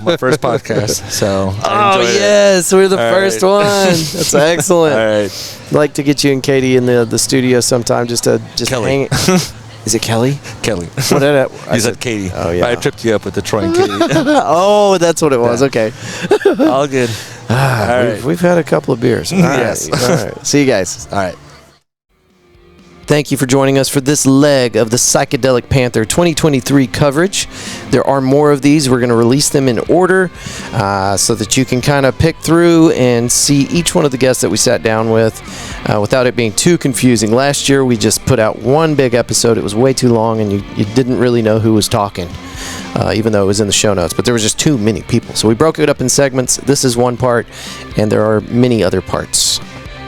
My first podcast. So. Yes, we're the first one. That's excellent. All right. I'd like to get you and Katie in the studio sometime just Kelly. hang. Is it Kelly? Kelly. What did I said Katie. Oh, yeah. I tripped you up with the Troy and Katie. Oh, that's what it was. Okay. All good. All right. We've had a couple of beers. Yes. All right. See you guys. All right. Thank you for joining us for this leg of the Psychedelic Panther 2023 coverage. There are more of these. We're going to release them in order so that you can kind of pick through and see each one of the guests that we sat down with without it being too confusing. Last year, we just put out one big episode. It was way too long, and you didn't really know who was talking, even though it was in the show notes. But there was just too many people. So we broke it up in segments. This is one part, and there are many other parts.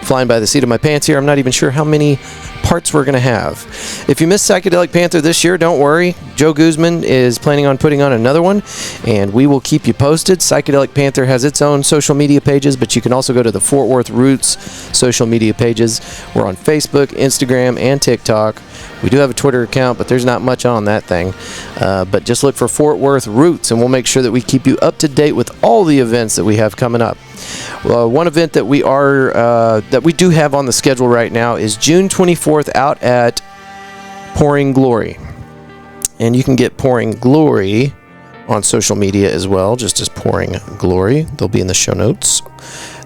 Flying by the seat of my pants here. I'm not even sure how many parts we're going to have. If you missed Psychedelic Panther this year, don't worry. Joe Guzman is planning on putting on another one, and we will keep you posted. Psychedelic Panther has its own social media pages, but you can also go to the Fort Worth Roots social media pages. We're on Facebook, Instagram, and TikTok. We do have a Twitter account, but there's not much on that thing. But just look for Fort Worth Roots, and we'll make sure that we keep you up to date with all the events that we have coming up. One event that we do have on the schedule right now is June 24th out at Pouring Glory. And you can get Pouring Glory on social media as well, just as Pouring Glory. They'll be in the show notes.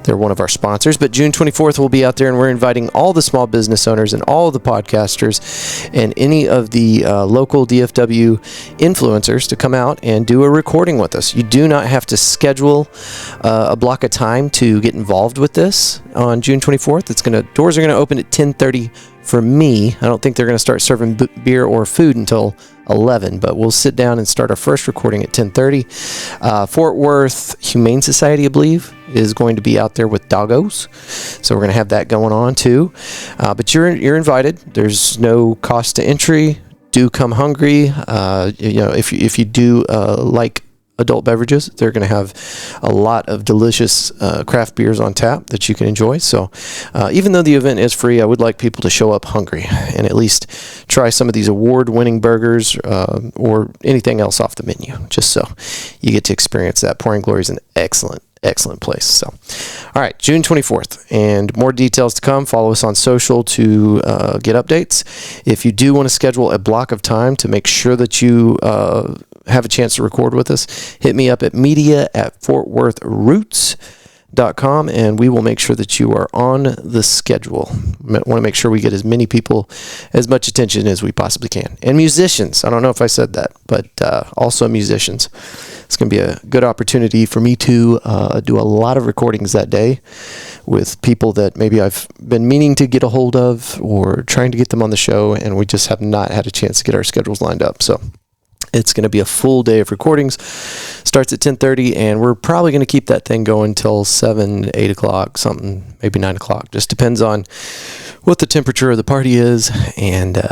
They're one of our sponsors. But June 24th, we'll be out there, and we're inviting all the small business owners and all of the podcasters and any of the local DFW influencers to come out and do a recording with us. You do not have to schedule a block of time to get involved with this on June 24th. Doors are going to open at 10:30 for me. I don't think they're going to start serving beer or food until 11, but we'll sit down and start our first recording at 10:30. Fort Worth Humane Society, I believe, is going to be out there with doggos, so we're going to have that going on too. But you're invited. There's no cost to entry. Do come hungry. If you do like adult beverages, they're going to have a lot of delicious craft beers on tap that you can enjoy. So even though the event is free, I would like people to show up hungry and at least try some of these award-winning burgers or anything else off the menu, just so you get to experience that. Pouring Glory is an excellent place. So, all right, June 24th, and more details to come. Follow us on social to get updates. If you do want to schedule a block of time to make sure that you have a chance to record with us, hit me up at media@fortworthroots.com, and we will make sure that you are on the schedule. We want to make sure we get as many people, as much attention as we possibly can. And musicians, I don't know if I said that, but also musicians. It's going to be a good opportunity for me to do a lot of recordings that day with people that maybe I've been meaning to get a hold of or trying to get them on the show, and we just have not had a chance to get our schedules lined up. So it's going to be a full day of recordings. Starts at 10:30, and we're probably going to keep that thing going till 7, 8 o'clock, something, maybe 9 o'clock. Just depends on what the temperature of the party is and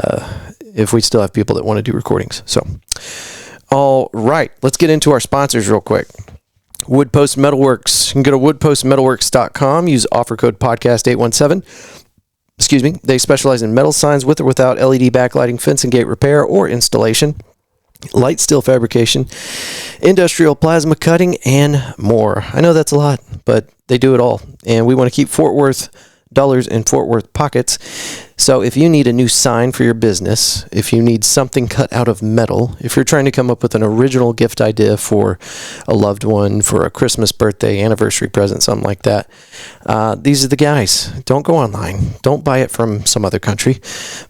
if we still have people that want to do recordings. So, all right, let's get into our sponsors real quick. Woodpost Metalworks. You can go to woodpostmetalworks.com. Use offer code podcast817. They specialize in metal signs with or without LED backlighting, fence and gate repair or installation, light steel fabrication, industrial plasma cutting, and more. I know that's a lot, but they do it all. And we want to keep Fort Worth dollars in Fort Worth pockets. So if you need a new sign for your business, if you need something cut out of metal, if you're trying to come up with an original gift idea for a loved one, for a Christmas, birthday, anniversary present, something like that, these are the guys. Don't go online. Don't buy it from some other country.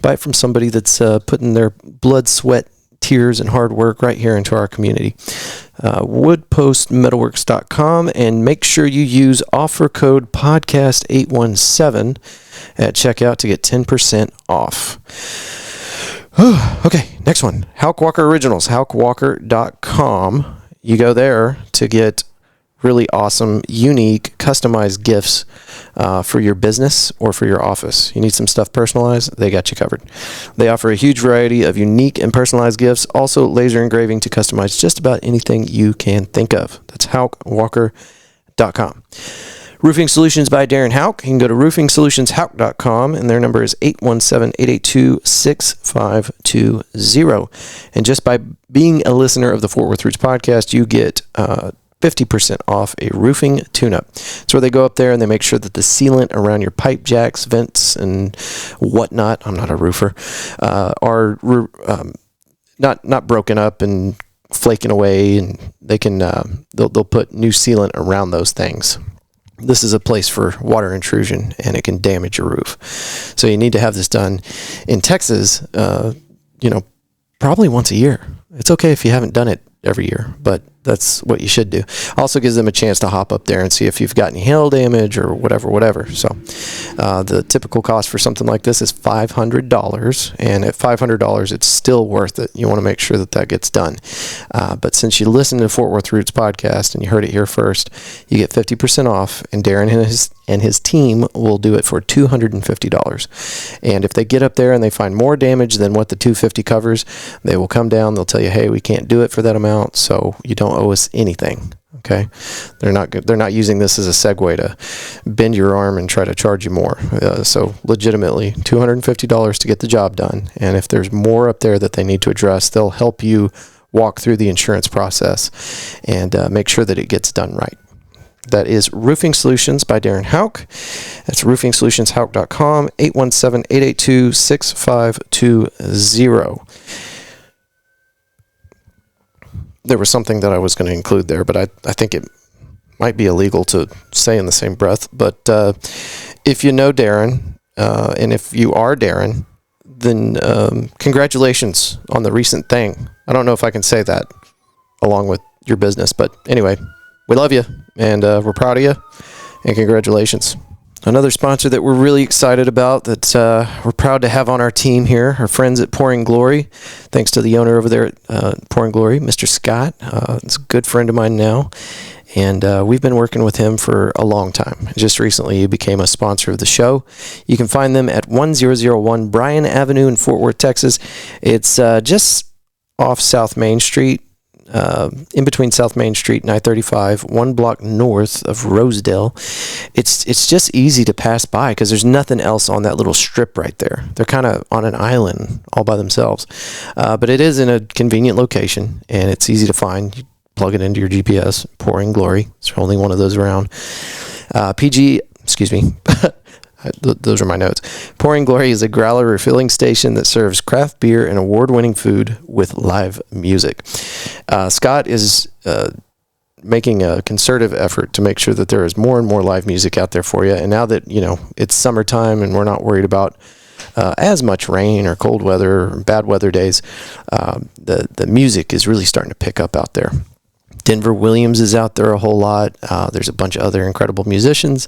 Buy it from somebody that's putting their blood, sweat, tears, and hard work right here into our community. Woodpostmetalworks.com, and make sure you use offer code podcast817 at checkout to get 10% off. Okay, next one. Hauk Walker Originals, haukwalker.com. You go there to get really awesome, unique, customized gifts for your business or for your office. You need some stuff personalized? They got you covered. They offer a huge variety of unique and personalized gifts, also laser engraving to customize just about anything you can think of. That's haukwalker.com. Roofing Solutions by Darren Hauk. You can go to roofingsolutionshauk.com, and their number is 817-882-6520. And just by being a listener of the Fort Worth Roots podcast, you get 50% off a roofing tune-up. It's where they go up there and they make sure that the sealant around your pipe jacks, vents, and whatnot, I'm not a roofer, are not broken up and flaking away, and they can they'll put new sealant around those things. This is a place for water intrusion, and it can damage your roof. So you need to have this done in Texas, probably once a year. It's okay if you haven't done it every year, but that's what you should do. Also gives them a chance to hop up there and see if you've got any hail damage or whatever. So the typical cost for something like this is $500, and at $500, it's still worth it. You want to make sure that gets done. But since you listen to Fort Worth Roots podcast and you heard it here first, you get 50% off, and Darren and his team will do it for $250. And if they get up there and they find more damage than what the $250 covers, they will come down. They'll tell you, hey, we can't do it for that amount, so you don't owe us anything. Okay, they're not using this as a segue to bend your arm and try to charge you more. So legitimately, $250 to get the job done. And if there's more up there that they need to address, they'll help you walk through the insurance process and make sure that it gets done right. That is Roofing Solutions by Darren Hauk. That's roofingsolutionshauk.com, 817-882-6520. There was something that I was going to include there, but I think it might be illegal to say in the same breath, but if you know Darren, and if you are Darren, then congratulations on the recent thing. I don't know if I can say that along with your business, but anyway, we love you, and we're proud of you, and congratulations. Another sponsor that we're really excited about, that we're proud to have on our team here, our friends at Pouring Glory. Thanks to the owner over there at Pouring Glory, Mr. Scott. It's a good friend of mine now, and we've been working with him for a long time. Just recently, he became a sponsor of the show. You can find them at 1001 Bryan Avenue in Fort Worth, Texas. It's just off South Main Street. In between South Main Street and I-35, 1 block north of Rosedale. It's just easy to pass by because there's nothing else on that little strip right there. They're kind of on an island all by themselves. But it is in a convenient location, and it's easy to find. You plug it into your GPS, Pouring Glory. It's only one of those around. Those are my notes. Pouring Glory is a growler refilling station that serves craft beer and award-winning food with live music. Scott is making a concerted effort to make sure that there is more and more live music out there for you. And now that, it's summertime and we're not worried about as much rain or cold weather or bad weather days, the music is really starting to pick up out there. Denver Williams is out there a whole lot. There's a bunch of other incredible musicians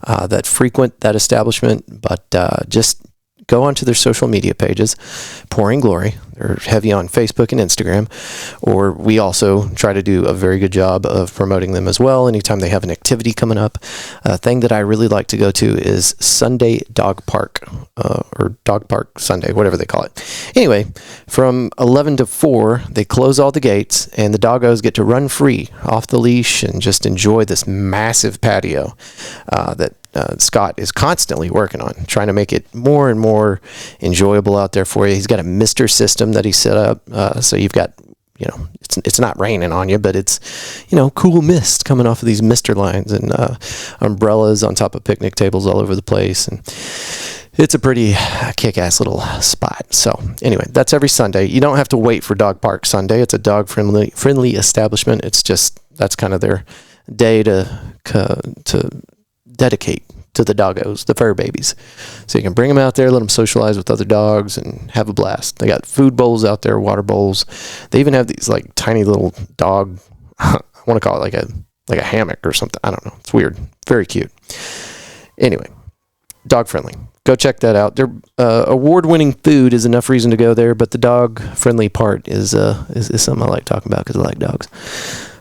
that frequent that establishment, but just go onto their social media pages, Pouring Glory. They're heavy on Facebook and Instagram, or we also try to do a very good job of promoting them as well. Anytime they have an activity coming up, a thing that I really like to go to is Sunday Dog Park, or Dog Park Sunday, whatever they call it. Anyway, from 11 to 4, they close all the gates, and the doggos get to run free off the leash and just enjoy this massive patio that Scott is constantly working on, trying to make it more and more enjoyable out there for you. He's got a mister system that he set up, so you've got, it's not raining on you, but it's, cool mist coming off of these mister lines, and umbrellas on top of picnic tables all over the place, and it's a pretty kick-ass little spot. So anyway, that's every Sunday. You don't have to wait for Dog Park Sunday. It's a dog-friendly establishment. It's just, that's kind of their day to dedicate to the doggos, the fur babies. So you can bring them out there, let them socialize with other dogs, and have a blast. They got food bowls out there, water bowls. They even have these like tiny little dog, I want to call it like a hammock or something. I don't know. It's weird. Very cute. Anyway, dog friendly. Go check that out. Their award-winning food is enough reason to go there, but the dog-friendly part is something I like talking about because I like dogs.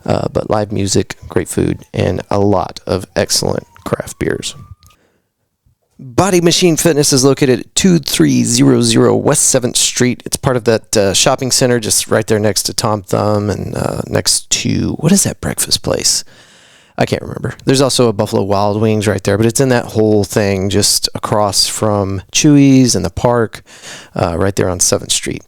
But live music, great food, and a lot of excellent craft beers. Body Machine Fitness is located at 2300 West 7th Street. It's part of that shopping center just right there next to Tom Thumb and next to, what is that breakfast place? I can't remember. There's also a Buffalo Wild Wings right there, but it's in that whole thing just across from Chewy's and the park right there on 7th Street.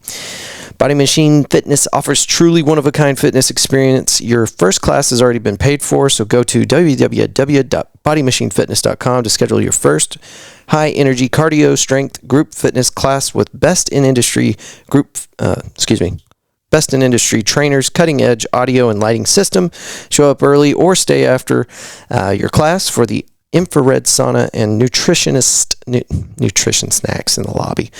Body Machine Fitness offers truly one-of-a-kind fitness experience. Your first class has already been paid for, so go to www.bodymachinefitness.com to schedule your first high-energy cardio strength group fitness class with best in industry trainers, cutting-edge audio and lighting system. Show up early or stay after your class for the infrared sauna and nutrition snacks in the lobby.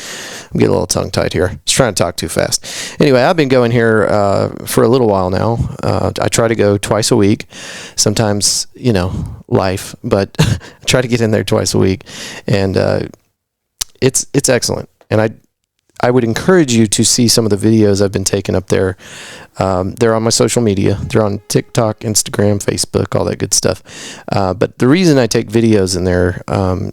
I'm getting a little tongue-tied here. Just trying to talk too fast. Anyway, I've been going here for a little while now. I try to go twice a week. Sometimes, life, but I try to get in there twice a week, and it's excellent. And I would encourage you to see some of the videos I've been taking up there. They're on my social media. They're on TikTok, Instagram, Facebook, all that good stuff. But the reason I take videos in there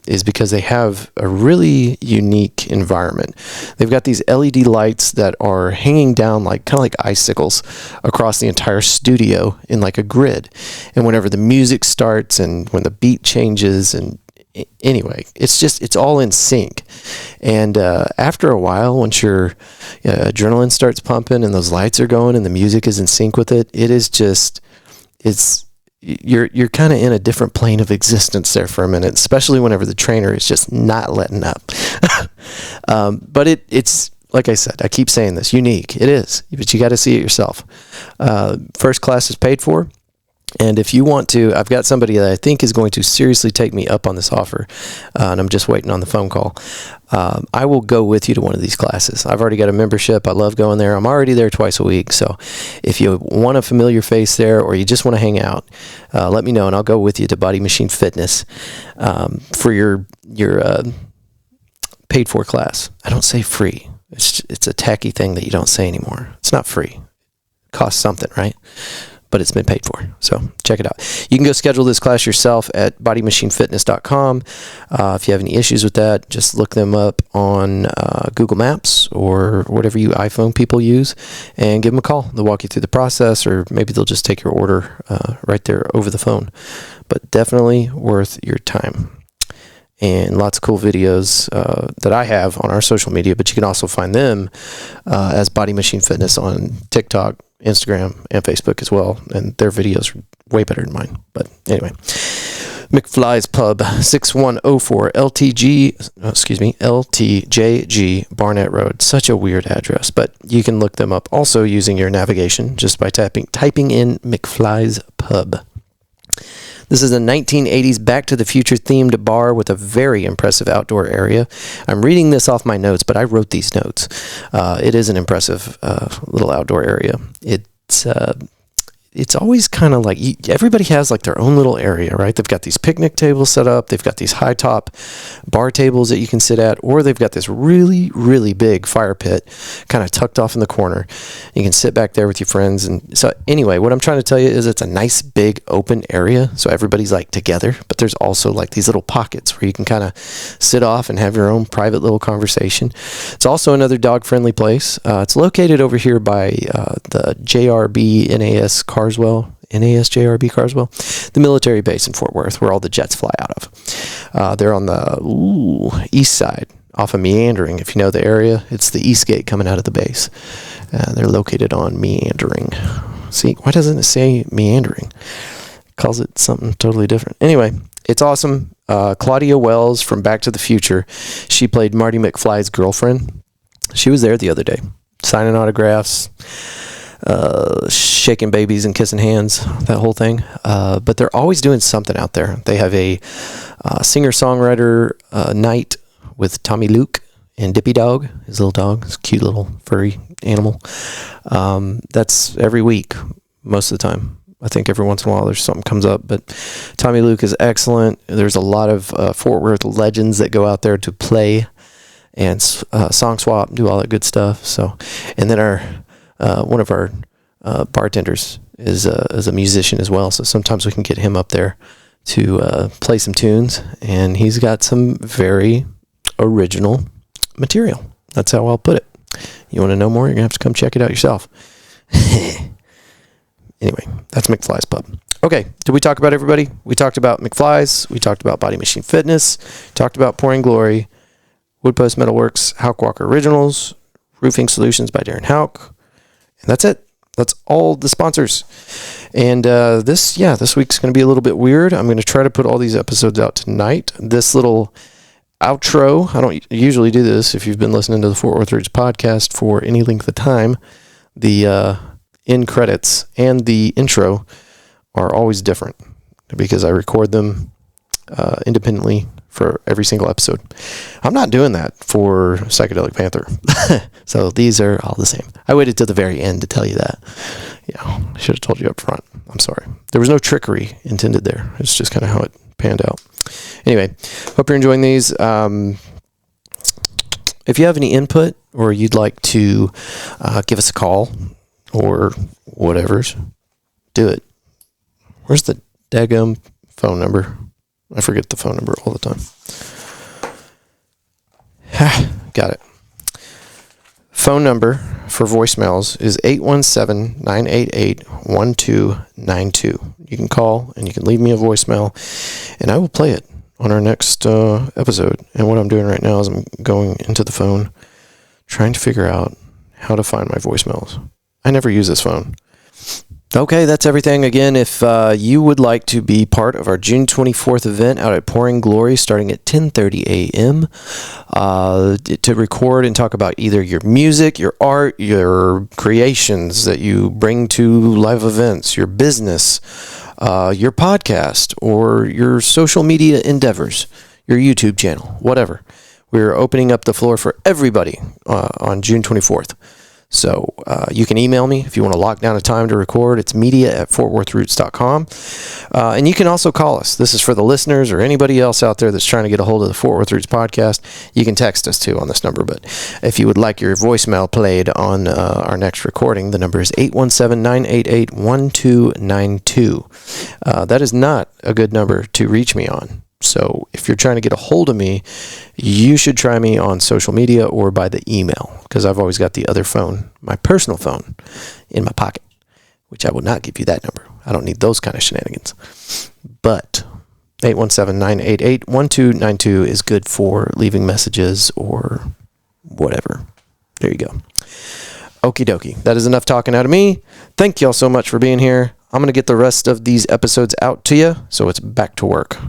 is because they have a really unique environment. They've got these LED lights that are hanging down kind of like icicles across the entire studio in like a grid. And whenever the music starts and when the beat changes, and anyway, it's all in sync. And after a while, once your adrenaline starts pumping and those lights are going and the music is in sync with it, you're kind of in a different plane of existence there for a minute, especially whenever the trainer is just not letting up. But it's like I said, I keep saying this, unique. It is, but you got to see it yourself. First class is paid for. And if you want to, I've got somebody that I think is going to seriously take me up on this offer, and I'm just waiting on the phone call. I will go with you to one of these classes. I've already got a membership. I love going there. I'm already there twice a week. So if you want a familiar face there, or you just want to hang out, let me know, and I'll go with you to Body Machine Fitness for your paid for class. I don't say free. It's a tacky thing that you don't say anymore. It's not free. It costs something, right? But it's been paid for. So check it out. You can go schedule this class yourself at bodymachinefitness.com. If you have any issues with that, just look them up on Google Maps or whatever you iPhone people use, and give them a call. They'll walk you through the process, or maybe they'll just take your order right there over the phone. But definitely worth your time. And lots of cool videos that I have on our social media, but you can also find them as Body Machine Fitness on TikTok, Instagram, and Facebook as well. And their videos are way better than mine. But anyway, McFly's Pub, 6104 LTJG Barnett Road. Such a weird address, but you can look them up also using your navigation just by typing in McFly's Pub. This is a 1980s Back to the Future themed bar with a very impressive outdoor area. I'm reading this off my notes, but I wrote these notes. It is an impressive little outdoor area. It's always kind of like everybody has like their own little area, right? They've got these picnic tables set up. They've got these high top bar tables that you can sit at, or they've got this really, really big fire pit kind of tucked off in the corner. You can sit back there with your friends. And so anyway, what I'm trying to tell you is it's a nice big open area. So everybody's like together, but there's also like these little pockets where you can kind of sit off and have your own private little conversation. It's also another dog friendly place. It's located over here by the JRB NAS Carswell, the military base in Fort Worth, where all the jets fly out of. They're on the east side, off of Meandering. If you know the area, it's the east gate coming out of the base. They're located on Meandering. See, why doesn't it say Meandering? It calls it something totally different. Anyway, it's awesome. Claudia Wells from Back to the Future, she played Marty McFly's girlfriend. She was there the other day, signing autographs, shaking babies and kissing hands, that whole thing. But they're always doing something out there. They have a singer-songwriter night with Tommy Luke and Dippy Dog, his little dog, his cute little furry animal. That's every week, most of the time. I think every once in a while there's something comes up, but Tommy Luke is excellent. There's a lot of Fort Worth legends that go out there to play and song swap, do all that good stuff. So, and then one of our bartenders is a musician as well, so sometimes we can get him up there to play some tunes, and he's got some very original material. That's how I'll put it. You want to know more? You're going to have to come check it out yourself. Anyway, that's McFly's Pub. Okay, did we talk about everybody? We talked about McFly's, we talked about Body Machine Fitness, talked about Pouring Glory, Woodpost Metalworks, Hauk Walker Originals, Roofing Solutions by Darren Hauk. And that's it. That's all the sponsors. And this week's going to be a little bit weird. I'm going to try to put all these episodes out tonight. This little outro, I don't usually do this if you've been listening to the Fort Worth Roots podcast for any length of time. The end credits and the intro are always different because I record them independently for every single episode. I'm not doing that for Psychedelic Panther. So these are all the same. I waited till the very end to tell you that. I should have told you up front. I'm sorry. There was no trickery intended there. It's just kind of how it panned out. Anyway, hope you're enjoying these. If you have any input or you'd like to give us a call or whatever's, do it. Where's the daggum phone number? I forget the phone number all the time. Got it. Phone number for voicemails is 817-988-1292. You can call and you can leave me a voicemail and I will play it on our next episode. And what I'm doing right now is I'm going into the phone trying to figure out how to find my voicemails. I never use this phone. Okay, that's everything. Again, if you would like to be part of our June 24th event out at Pouring Glory starting at 10:30 a.m. To record and talk about either your music, your art, your creations that you bring to live events, your business, your podcast or your social media endeavors, your YouTube channel, whatever. We're opening up the floor for everybody on June 24th. So you can email me if you want to lock down a time to record. It's media@fortworthroots.com. And you can also call us. This is for the listeners or anybody else out there that's trying to get a hold of the Fort Worth Roots podcast. You can text us too on this number. But if you would like your voicemail played on our next recording, the number is 817-988-1292. That is not a good number to reach me on. So if you're trying to get a hold of me, you should try me on social media or by the email, because I've always got the other phone, my personal phone, in my pocket, which I will not give you that number. I don't need those kind of shenanigans. But 817-988-1292 is good for leaving messages or whatever. There you go. Okie dokie. That is enough talking out of me. Thank y'all so much for being here. I'm going to get the rest of these episodes out to you, so it's back to work.